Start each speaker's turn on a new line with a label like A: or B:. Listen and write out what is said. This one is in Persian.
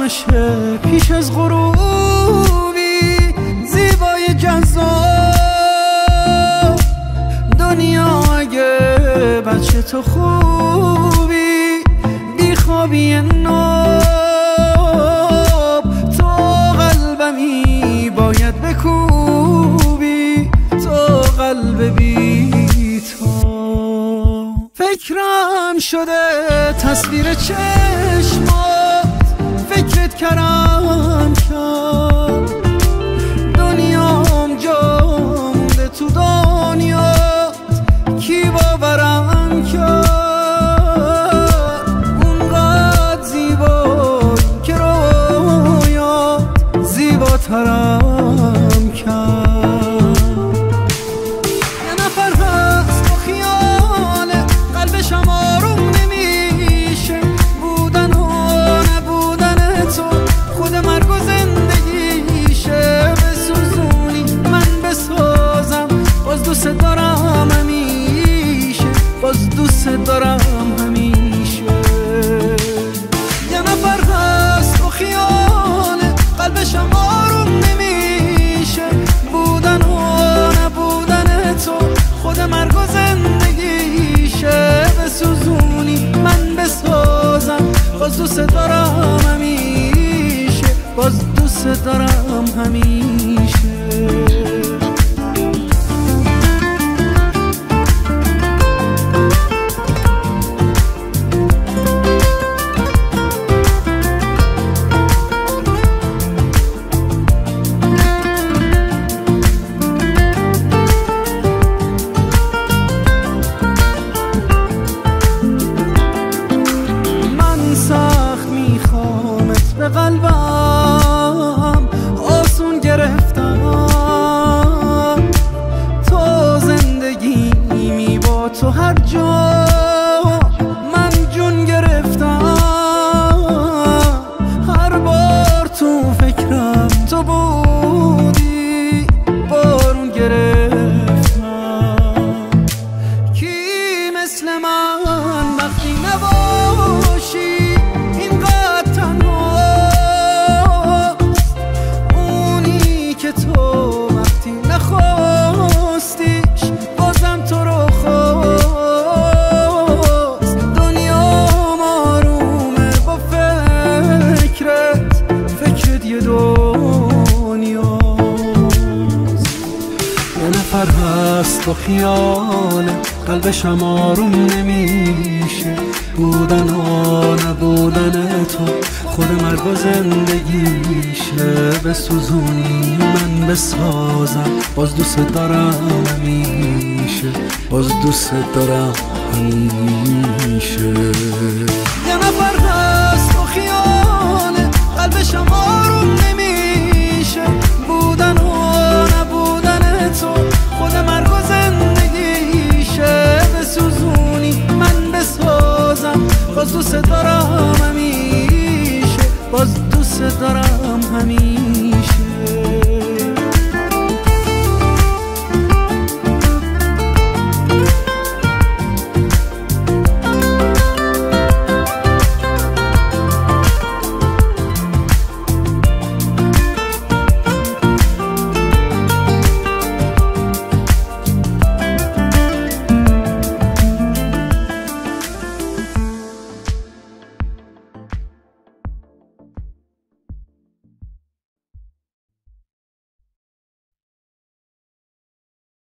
A: باشه پیش از غروبی زیبای جذاب دنیا اگه بچه تو خوبی بیخوابی ناب تو قلبمی باید بکوبی تو قلب بی تو فکرم شده تصویر چشمات فکرت کردم کرد دنیام جا مونده تو دنیات کی باورم کرد اونقدر زیبایی که رویات زیباترم کرد یه نفر هست با خیال قلبشم آروم نمیشه بودن و نبودن تو خود مرگ و زندگیشه بسوزونی من بسازم باز دوست دارم همیشه باز دوست دارم همیشه یه نفر هست با خیال قلبشم آروم نمیشه بودن و نبودن تو خود مرگ و زندگیشه بسوزونی من بسازم باز دوست دارم همیشه باز دوست دارم همیشه به قلبم آسون گرفتم تو زندگیمی با تو هر جا من جون گرفتم هر بار تو فکرم تو بودی بارون گرفتم کی مثل من وقتی نباشی هست با خیال قلبشم آروم نمیشه بودن و نبودن تو خود مرگ و زندگیشه بسوزونی من بسازم باز دوست دارم همیشه باز دوست دارم همیشه